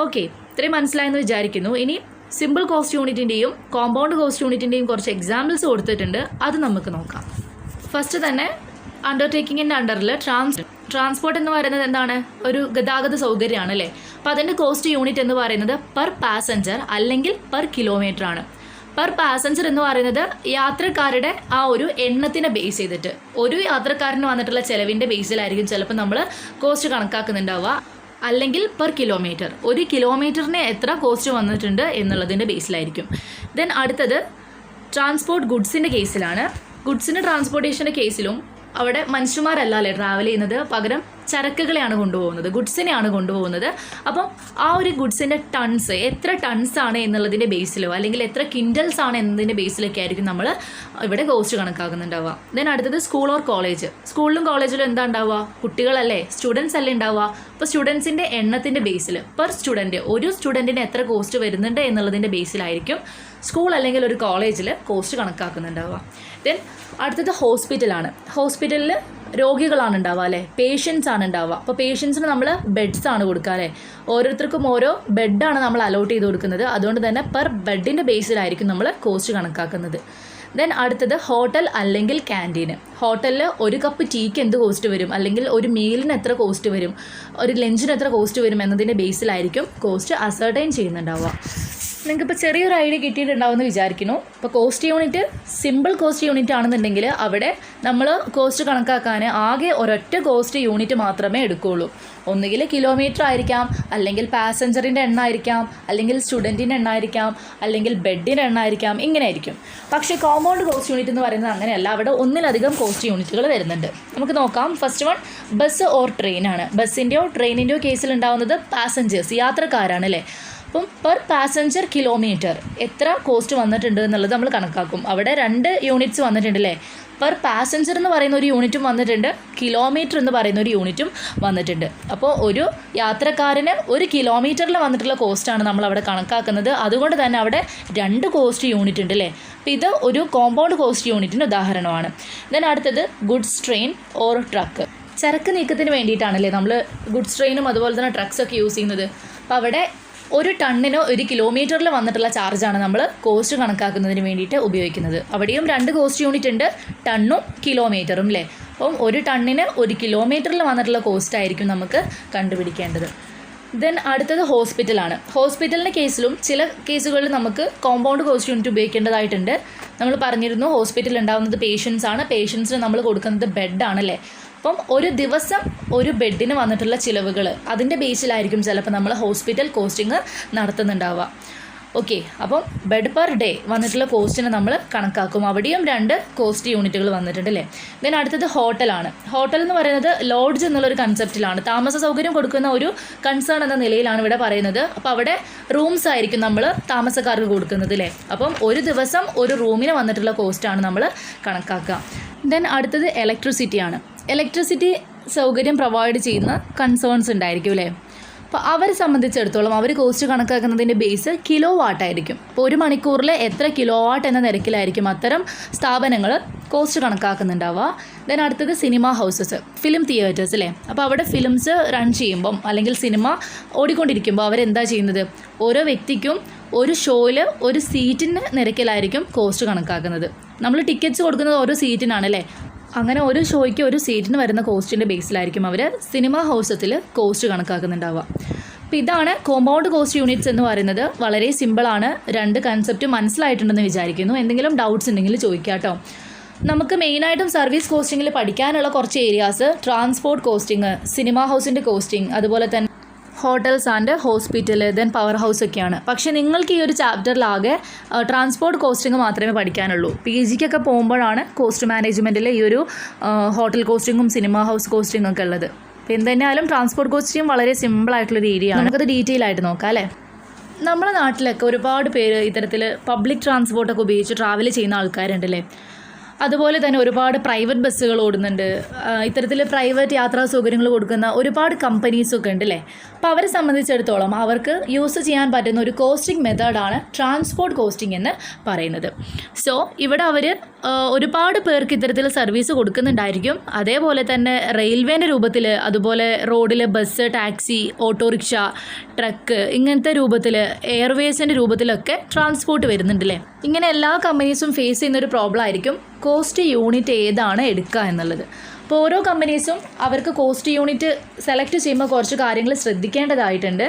ഓക്കെ, ഇത്രയും മനസ്സിലായെന്ന് വിചാരിക്കുന്നു. ഇനി സിമ്പിൾ കോസ്റ്റ് യൂണിറ്റിൻ്റെയും കോമ്പൗണ്ട് കോസ്റ്റ് യൂണിറ്റിൻ്റെയും കുറച്ച് എക്സാമ്പിൾസ് കൊടുത്തിട്ടുണ്ട്, അത് നമുക്ക് നോക്കാം. ഫസ്റ്റ് തന്നെ അണ്ടർടേക്കിങ്ങിൻ്റെ അണ്ടറിൽ ട്രാൻസ്പോർട്ട് എന്ന് പറയുന്നത് എന്താണ്, ഒരു ഗതാഗത സൗകര്യമാണ് അല്ലേ. അപ്പോൾ അതിൻ്റെ കോസ്റ്റ് യൂണിറ്റ് എന്ന് പറയുന്നത് പെർ പാസഞ്ചർ അല്ലെങ്കിൽ പെർ കിലോമീറ്റർ ആണ്. പെർ പാസഞ്ചർ എന്ന് പറയുന്നത് യാത്രക്കാരുടെ ആ ഒരു എണ്ണത്തിനെ ബേസ് ചെയ്തിട്ട്, ഒരു യാത്രക്കാരന് വന്നിട്ടുള്ള ചിലവിൻ്റെ ബേസിലായിരിക്കും ചിലപ്പോൾ നമ്മൾ കോസ്റ്റ് കണക്കാക്കുന്നുണ്ടാവുക. അല്ലെങ്കിൽ പെർ കിലോമീറ്റർ, ഒരു കിലോമീറ്ററിന് എത്ര കോസ്റ്റ് വന്നിട്ടുണ്ട് എന്നുള്ളതിൻ്റെ ബേസിലായിരിക്കും. ദെൻ അടുത്തത് ട്രാൻസ്പോർട്ട് ഗുഡ്സിൻ്റെ കേസിലാണ്. ഗുഡ്സിൻ്റെ ട്രാൻസ്പോർട്ടേഷൻ്റെ കേസിലും അവിടെ മനുഷ്യന്മാരല്ല അല്ലേ ട്രാവൽ ചെയ്യുന്നത്, പകരം ചരക്കുകളെയാണ് കൊണ്ടുപോകുന്നത്, ഗുഡ്സിനെയാണ് കൊണ്ടുപോകുന്നത്. അപ്പം ആ ഒരു ഗുഡ്സിൻ്റെ ടൺസ്, എത്ര ടൺസ് ആണ് എന്നുള്ളതിൻ്റെ ബേസിലോ അല്ലെങ്കിൽ എത്ര കിൻഡൽസ് ആണ് എന്നതിൻ്റെ ബേസിലൊക്കെ ആയിരിക്കും നമ്മൾ ഇവിടെ കോസ്റ്റ് കണക്കാക്കുന്നുണ്ടാവുക. ദെൻ അടുത്തത് സ്കൂൾ ഓർ കോളേജ്. സ്കൂളിലും കോളേജിലും എന്താ ഉണ്ടാവുക, കുട്ടികളല്ലേ, സ്റ്റുഡൻസ് അല്ലേ ഉണ്ടാവുക. അപ്പോൾ സ്റ്റുഡൻസിൻ്റെ എണ്ണത്തിൻ്റെ ബേസിൽ പെർ സ്റ്റുഡൻറ്റ്, ഒരു സ്റ്റുഡൻറ്റിന് എത്ര കോസ്റ്റ് വരുന്നുണ്ട് എന്നുള്ളതിൻ്റെ ബേസിലായിരിക്കും സ്കൂൾ അല്ലെങ്കിൽ ഒരു കോളേജിൽ കോസ്റ്റ് കണക്കാക്കുന്നുണ്ടാവുക. ദെൻ അടുത്തത് ഹോസ്പിറ്റലാണ്. ഹോസ്പിറ്റലിൽ രോഗികളാണ് ഉണ്ടാവുക അല്ലേ, പേഷ്യൻസ് ആണ് ഉണ്ടാവുക. അപ്പോൾ പേഷ്യൻസിന് നമ്മൾ ബെഡ്സ് ആണ് കൊടുക്കുക അല്ലേ. ഓരോരുത്തർക്കും ഓരോ ബെഡാണ് നമ്മൾ അലോട്ട് ചെയ്ത് കൊടുക്കുന്നത്. അതുകൊണ്ട് തന്നെ പെർ ബെഡിൻ്റെ ബേസിലായിരിക്കും നമ്മൾ കോസ്റ്റ് കണക്കാക്കുന്നത്. ദെൻ അടുത്തത് ഹോട്ടൽ അല്ലെങ്കിൽ ക്യാൻറ്റീൻ. ഹോട്ടലിൽ ഒരു കപ്പ് ടീക്ക് എന്ത് കോസ്റ്റ് വരും, അല്ലെങ്കിൽ ഒരു മീലിന് എത്ര കോസ്റ്റ് വരും, ഒരു ലഞ്ചിന് എത്ര കോസ്റ്റ് വരും എന്നതിൻ്റെ ബേസിലായിരിക്കും കോസ്റ്റ് അസർട്ടൈൻ ചെയ്യുന്നുണ്ടാവുക. നിങ്ങൾക്കിപ്പോൾ ചെറിയൊരു ഐഡിയ കിട്ടിയിട്ടുണ്ടാവുമെന്ന് വിചാരിക്കുന്നു. ഇപ്പോൾ cost unit simple cost unit ആണെന്നുണ്ടെങ്കിൽ അവിടെ നമ്മൾ കോസ്റ്റ് കണക്കാക്കാൻ ആകെ ഒരൊറ്റ കോസ്റ്റ് യൂണിറ്റ് മാത്രമേ എടുക്കുകയുള്ളൂ. ഒന്നുകിൽ കിലോമീറ്റർ ആയിരിക്കാം, അല്ലെങ്കിൽ പാസഞ്ചറിൻ്റെ എണ്ണ ആയിരിക്കാം, അല്ലെങ്കിൽ സ്റ്റുഡൻറ്റിൻ്റെ എണ്ണ ആയിരിക്കാം, അല്ലെങ്കിൽ ബെഡിൻ്റെ എണ്ണ ആയിരിക്കാം, ഇങ്ങനെ ആയിരിക്കും. പക്ഷേ കോമ്പൗണ്ട് കോസ്റ്റ് യൂണിറ്റ് എന്ന് പറയുന്നത് അങ്ങനെയല്ല, അവിടെ ഒന്നിലധികം കോസ്റ്റ് യൂണിറ്റുകൾ വരുന്നുണ്ട്. നമുക്ക് നോക്കാം. ഫസ്റ്റ് വൺ ബസ് ഓർ ട്രെയിനാണ്. ബസ്സിൻ്റെയോ ട്രെയിനിൻ്റെയോ കേസിൽ ഉണ്ടാകുന്നത് പാസഞ്ചേഴ്സ്, യാത്രക്കാരാണ് അല്ലേ. അപ്പം പെർ പാസഞ്ചർ കിലോമീറ്റർ എത്ര കോസ്റ്റ് വന്നിട്ടുണ്ട് എന്നുള്ളത് നമ്മൾ കണക്കാക്കും. അവിടെ 2 യൂണിറ്റ്സ് വന്നിട്ടുണ്ട് അല്ലേ. പെർ പാസഞ്ചർ എന്ന് പറയുന്ന ഒരു യൂണിറ്റും വന്നിട്ടുണ്ട്, കിലോമീറ്റർ എന്ന് പറയുന്ന ഒരു യൂണിറ്റും വന്നിട്ടുണ്ട്. അപ്പോൾ ഒരു യാത്രക്കാരന് ഒരു കിലോമീറ്ററിൽ വന്നിട്ടുള്ള കോസ്റ്റാണ് നമ്മൾ അവിടെ കണക്കാക്കുന്നത്. അതുകൊണ്ട് തന്നെ അവിടെ 2 കോസ്റ്റ് യൂണിറ്റ് ഉണ്ട് അല്ലേ. അപ്പോൾ ഇത് ഒരു കോമ്പൗണ്ട് കോസ്റ്റ് യൂണിറ്റിൻ്റെ ഉദാഹരണമാണ്. ദെൻ അടുത്തത് ഗുഡ്സ് ട്രെയിൻ ഓർ ട്രക്ക്. ചരക്ക് നീക്കത്തിന് വേണ്ടിയിട്ടാണല്ലേ നമ്മൾ ഗുഡ്സ് ട്രെയിനും അതുപോലെ തന്നെ ട്രക്സൊക്കെ യൂസ് ചെയ്യുന്നത്. അപ്പോൾ അവിടെ ഒരു ടണ്ണിനോ 1 കിലോമീറ്ററിൽ വന്നിട്ടുള്ള ചാർജാണ് നമ്മൾ കോസ്റ്റ് കണക്കാക്കുന്നതിന് വേണ്ടിയിട്ട് ഉപയോഗിക്കുന്നത്. അവിടെയും 2 കോസ്റ്റ് യൂണിറ്റ് ഉണ്ട്, ടണ്ണും കിലോമീറ്ററും അല്ലേ. അപ്പം ഒരു ടണ്ണിന് 1 കിലോമീറ്ററിൽ വന്നിട്ടുള്ള കോസ്റ്റ് ആയിരിക്കും നമുക്ക് കണ്ടുപിടിക്കേണ്ടത്. ദെൻ അടുത്തത് ഹോസ്പിറ്റലാണ്. ഹോസ്പിറ്റലിൻ്റെ കേസിലും ചില കേസുകളിൽ നമുക്ക് കോമ്പൗണ്ട് കോസ്റ്റ് യൂണിറ്റ് ഉപയോഗിക്കേണ്ടതായിട്ടുണ്ട്. നമ്മൾ പറഞ്ഞിരുന്നു ഹോസ്പിറ്റലിൽ ഉണ്ടാകുന്നത് പേഷ്യൻസ് ആണ്, പേഷ്യൻസിന് നമ്മൾ കൊടുക്കുന്നത് ബെഡാണല്ലേ. അപ്പം ഒരു ദിവസം ഒരു ബെഡിന് വന്നിട്ടുള്ള ചിലവുകൾ അതിൻ്റെ ബേസിലായിരിക്കും ചിലപ്പോൾ നമ്മൾ ഹോസ്പിറ്റൽ കോസ്റ്റിംഗ് നടത്തുന്നുണ്ടാവുക. ഓക്കെ, അപ്പം ബെഡ് പെർ ഡേ വന്നിട്ടുള്ള കോസ്റ്റിനെ നമ്മൾ കണക്കാക്കും. അവിടെയും 2 കോസ്റ്റ് യൂണിറ്റുകൾ വന്നിട്ടുണ്ട് അല്ലേ. ദെൻ അടുത്തത് ഹോട്ടലാണ്. ഹോട്ടൽ എന്ന് പറയുന്നത് ലോഡ്ജ് എന്നുള്ളൊരു കൺസെപ്റ്റിലാണ്, താമസ സൗകര്യം കൊടുക്കുന്ന ഒരു കൺസേൺ എന്ന നിലയിലാണ് ഇവിടെ പറയുന്നത്. അപ്പോൾ അവിടെ റൂംസ് ആയിരിക്കും നമ്മൾ താമസക്കാർക്ക് കൊടുക്കുന്നത് അല്ലേ. അപ്പം ഒരു ദിവസം ഒരു റൂമിന് വന്നിട്ടുള്ള കോസ്റ്റാണ് നമ്മൾ കണക്കാക്കുക. ദെൻ അടുത്തത് ഇലക്ട്രിസിറ്റിയാണ്. ഇലക്ട്രിസിറ്റി സൗകര്യം പ്രൊവൈഡ് ചെയ്യുന്ന കൺസേൺസ് ഉണ്ടായിരിക്കും അല്ലേ. അപ്പോൾ അവരെ സംബന്ധിച്ചിടത്തോളം അവർ കോസ്റ്റ് കണക്കാക്കുന്നതിൻ്റെ ബേസ് കിലോ വാട്ടായിരിക്കും. അപ്പോൾ 1 മണിക്കൂറിൽ എത്ര കിലോ വാട്ട് എന്ന നിരക്കിലായിരിക്കും അത്തരം സ്ഥാപനങ്ങൾ കോസ്റ്റ് കണക്കാക്കുന്നുണ്ടാവുക. ദെൻ അടുത്തത് സിനിമ ഹൗസസ്, ഫിലിം തിയേറ്റേഴ്സ് അല്ലേ. അപ്പോൾ അവിടെ ഫിലിംസ് റൺ ചെയ്യുമ്പം അല്ലെങ്കിൽ സിനിമ ഓടിക്കൊണ്ടിരിക്കുമ്പോൾ അവരെന്താ ചെയ്യുന്നത്, ഓരോ വ്യക്തിക്കും ഒരു ഷോയിൽ ഒരു സീറ്റിന് നിരക്കിലായിരിക്കും കോസ്റ്റ് കണക്കാക്കുന്നത്. നമ്മൾ ടിക്കറ്റ്സ് കൊടുക്കുന്നത് ഓരോ സീറ്റിനാണല്ലേ. അങ്ങനെ ഒരു ഷോയ്ക്ക് ഒരു സീറ്റിന് വരുന്ന കോസ്റ്റിൻ്റെ ബേസിലായിരിക്കും അവർ സിനിമ ഹൗസത്തിൽ കോസ്റ്റ് കണക്കാക്കുന്നുണ്ടാവുക. അപ്പോൾ ഇതാണ് കോമ്പൗണ്ട് കോസ്റ്റ് യൂണിറ്റ്സ് എന്ന് പറയുന്നത്. വളരെ സിമ്പിളാണ്, 2 കൺസെപ്റ്റ് മനസ്സിലായിട്ടുണ്ടെന്ന് വിചാരിക്കുന്നു. എന്തെങ്കിലും ഡൗട്ട്സ് ഉണ്ടെങ്കിൽ ചോദിക്കാം കേട്ടോ. നമുക്ക് മെയിനായിട്ടും സർവീസ് കോസ്റ്റിങ്ങിൽ പഠിക്കാനുള്ള കുറച്ച് ഏരിയാസ് ട്രാൻസ്പോർട്ട് കോസ്റ്റിംഗ്, സിനിമ ഹൗസിൻ്റെ കോസ്റ്റിംഗ്, അതുപോലെ തന്നെ hotels and hospital, then power house ഒക്കെയാണ്. പക്ഷേ നിങ്ങൾക്ക് ഈ ഒരു ചാപ്റ്ററിലാകെ ട്രാൻസ്പോർട്ട് കോസ്റ്റിംഗ് മാത്രമേ പഠിക്കാനുള്ളൂ. PGക്കൊക്കെ പോകുമ്പോഴാണ് കോസ്റ്റ് മാനേജ്മെൻറ്റിൽ ഈ ഒരു ഹോട്ടൽ കോസ്റ്റിങ്ങും സിനിമ ഹൗസ് കോസ്റ്റിംഗ് ഒക്കെ ഉള്ളത്. അപ്പോൾ എന്തുതന്നെയാലും ട്രാൻസ്പോർട്ട് കോസ്റ്റിംഗ് വളരെ സിമ്പിളായിട്ടുള്ളൊരു ഏരിയ ആണ്. നമുക്കത് ഡീറ്റെയിൽ ആയിട്ട് നോക്കാം അല്ലേ. നമ്മുടെ നാട്ടിലൊക്കെ ഒരുപാട് പേര് ഇത്തരത്തിൽ പബ്ലിക് ട്രാൻസ്പോർട്ടൊക്കെ ഉപയോഗിച്ച് ട്രാവൽ ചെയ്യുന്ന ആൾക്കാരുണ്ടല്ലേ. അതുപോലെ തന്നെ ഒരുപാട് പ്രൈവറ്റ് ബസ്സുകൾ ഓടുന്നുണ്ട്. ഇത്തരത്തിൽ പ്രൈവറ്റ് യാത്രാ സൗകര്യങ്ങൾ കൊടുക്കുന്ന ഒരുപാട് കമ്പനീസൊക്കെ ഉണ്ട് അല്ലേ. അപ്പോൾ അവരെ സംബന്ധിച്ചിടത്തോളം അവർക്ക് യൂസ് ചെയ്യാൻ പറ്റുന്ന ഒരു കോസ്റ്റിംഗ് മെത്തേഡാണ് ട്രാൻസ്പോർട്ട് കോസ്റ്റിംഗ് എന്ന് പറയുന്നത്. സോ ഇവിടെ അവർ ഒരുപാട് പേർക്ക് ഇത്തരത്തിൽ സർവീസ് കൊടുക്കുന്നുണ്ടായിരിക്കും. അതേപോലെ തന്നെ റെയിൽവേൻ്റെ രൂപത്തിൽ, അതുപോലെ റോഡിൽ ബസ്, ടാക്സി, ഓട്ടോറിക്ഷ, ട്രക്ക്, ഇങ്ങനത്തെ രൂപത്തിൽ, എയർവേസിൻ്റെ രൂപത്തിലൊക്കെ ട്രാൻസ്പോർട്ട് വരുന്നുണ്ടല്ലേ. ഇങ്ങനെ എല്ലാ കമ്പനീസും ഫേസ് ചെയ്യുന്നൊരു പ്രോബ്ലം ആയിരിക്കും കോസ്റ്റ് യൂണിറ്റ് ഏതാണ് എടുക്കുക എന്നുള്ളത്. അപ്പോൾ ഓരോ കമ്പനീസും അവർക്ക് കോസ്റ്റ് യൂണിറ്റ് സെലക്ട് ചെയ്യുമ്പോൾ കുറച്ച് കാര്യങ്ങൾ ശ്രദ്ധിക്കേണ്ടതായിട്ടുണ്ട്.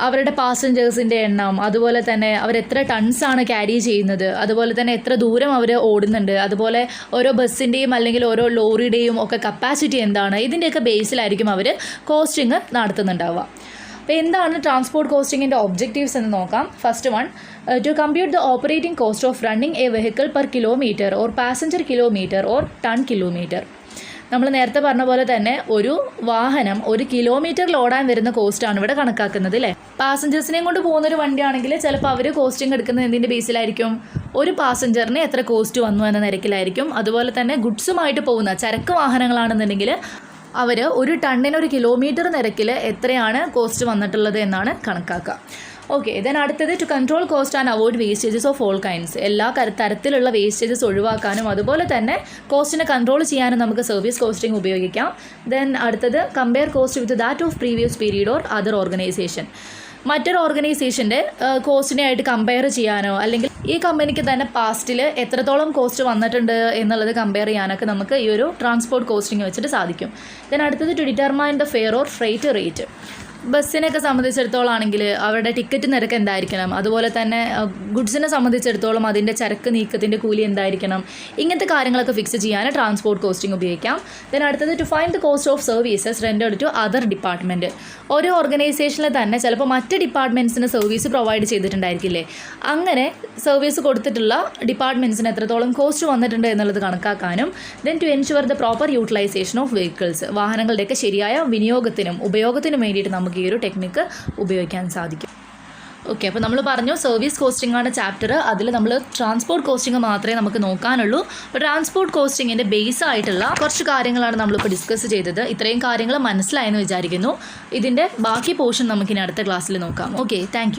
അവരുടെ പാസഞ്ചേഴ്സിൻ്റെ എണ്ണം, അതുപോലെ തന്നെ അവരെത്ര ടൺസാണ് ക്യാരി ചെയ്യുന്നത്, അതുപോലെ തന്നെ എത്ര ദൂരം അവർ ഓടുന്നുണ്ട്, അതുപോലെ ഓരോ ബസ്സിൻ്റെയും അല്ലെങ്കിൽ ഓരോ ലോറിയുടെയും ഒക്കെ കപ്പാസിറ്റി എന്താണ്, ഇതിൻ്റെയൊക്കെ ബേസിലായിരിക്കും അവർ കോസ്റ്റിംഗ് നടത്തുന്നുണ്ടാവുക. അപ്പോൾ എന്താണ് ട്രാൻസ്പോർട്ട് കോസ്റ്റിങ്ങിൻ്റെ ഒബ്ജക്റ്റീവ്സ് എന്ന് നോക്കാം. First one, to compute the operating cost of running a vehicle per kilometre or passenger kilometre or ton kilometre. നമ്മൾ നേരത്തെ പറഞ്ഞ പോലെ തന്നെ ഒരു വാഹനം 1 കിലോമീറ്ററിൽ ഓടാൻ വരുന്ന കോസ്റ്റാണ് ഇവിടെ കണക്കാക്കുന്നത് അല്ലേ. പാസഞ്ചേഴ്സിനെയും കൊണ്ട് പോകുന്നൊരു വണ്ടിയാണെങ്കിൽ ചിലപ്പോൾ അവർ കോസ്റ്റിംഗ് എടുക്കുന്നത് എന്തിൻ്റെ ബേസിലായിരിക്കും, ഒരു പാസഞ്ചറിന് എത്ര കോസ്റ്റ് വന്നു എന്ന നിരക്കിലായിരിക്കും. അതുപോലെ തന്നെ ഗുഡ്സുമായിട്ട് പോകുന്ന ചരക്ക് വാഹനങ്ങളാണെന്നുണ്ടെങ്കിൽ അവർ 1 ടണ്ണിന് 1 കിലോമീറ്റർ നിരക്കിൽ എത്രയാണ് കോസ്റ്റ് വന്നിട്ടുള്ളത് എന്നാണ് കണക്കാക്കുക. ഓക്കെ, ദെൻ അടുത്തത് to control cost and avoid wastages of all kinds. എല്ലാ തരത്തിലുള്ള വേസ്റ്റേജസ് ഒഴിവാക്കാനും അതുപോലെ തന്നെ കോസ്റ്റിനെ കൺട്രോൾ ചെയ്യാനും നമുക്ക് സർവീസ് കോസ്റ്റിംഗ് ഉപയോഗിക്കാം. ദെൻ അടുത്തത് compare cost with that of previous period or other organisation. മറ്റൊരു ഓർഗനൈസേഷൻ്റെ കോസ്റ്റിനെ ആയിട്ട് കമ്പയർ ചെയ്യാനോ അല്ലെങ്കിൽ ഈ കമ്പനിക്ക് തന്നെ പാസ്റ്റിൽ എത്രത്തോളം കോസ്റ്റ് വന്നിട്ടുണ്ട് എന്നുള്ളത് കമ്പയർ ചെയ്യാനൊക്കെ നമുക്ക് ഈ ഒരു ട്രാൻസ്പോർട്ട് കോസ്റ്റിംഗ് വെച്ചിട്ട് സാധിക്കും. ദെൻ അടുത്തത് to determine the fare or freight rate. ബസ്സിനൊക്കെ സംബന്ധിച്ചിടത്തോളം ആണെങ്കിൽ അവരുടെ ടിക്കറ്റ് നിരക്ക് എന്തായിരിക്കണം, അതുപോലെ തന്നെ ഗുഡ്സിനെ സംബന്ധിച്ചിടത്തോളം അതിൻ്റെ ചരക്ക് നീക്കത്തിൻ്റെ കൂലി എന്തായിരിക്കണം, ഇങ്ങനത്തെ കാര്യങ്ങളൊക്കെ ഫിക്സ് ചെയ്യാൻ ട്രാൻസ്പോർട്ട് കോസ്റ്റിംഗ് ഉപയോഗിക്കാം. ദെൻ അടുത്തത് to find the cost of services rendered to other department. ഓരോ ഓർഗനൈസേഷനിൽ തന്നെ ചിലപ്പോൾ മറ്റ് ഡിപ്പാർട്ട്മെൻറ്റ്സിന് സർവീസ് പ്രൊവൈഡ് ചെയ്തിട്ടുണ്ടായിരിക്കില്ലേ, അങ്ങനെ സർവീസ് കൊടുത്തിട്ടുള്ള ഡിപ്പാർട്ട്മെൻറ്റ്സിന് എത്രത്തോളം കോസ്റ്റ് വന്നിട്ടുണ്ട് എന്നുള്ളത് കണക്കാക്കാനും. Then to ensure the proper utilisation of vehicles. വാഹനങ്ങളുടെയൊക്കെ ശരിയായ വിനിയോഗത്തിനും ഉപയോഗത്തിനും വേണ്ടിയിട്ട് നമുക്ക് ഈ ഒരു ടെക്നിക്ക് ഉപയോഗിക്കാൻ സാധിക്കും. ഓക്കെ, അപ്പോൾ നമ്മൾ പറഞ്ഞു സർവീസ് കോസ്റ്റിംഗ് ആണ് ചാപ്റ്റർ. അതിൽ നമ്മൾ ട്രാൻസ്പോർട്ട് കോസ്റ്റിംഗ് മാത്രമേ നമുക്ക് നോക്കാനുള്ളൂ. അപ്പോൾ ട്രാൻസ്പോർട്ട് കോസ്റ്റിങ്ങിൻ്റെ ബേസ് ആയിട്ടുള്ള കുറച്ച് കാര്യങ്ങളാണ് നമ്മളിപ്പോൾ ഡിസ്കസ് ചെയ്തത്. ഇത്രയും കാര്യങ്ങൾ മനസ്സിലായെന്ന് വിചാരിക്കുന്നു. ഇതിൻ്റെ ബാക്കി പോർഷൻ നമുക്കിനി അടുത്ത ക്ലാസ്സിൽ നോക്കാം. Okay, thank you.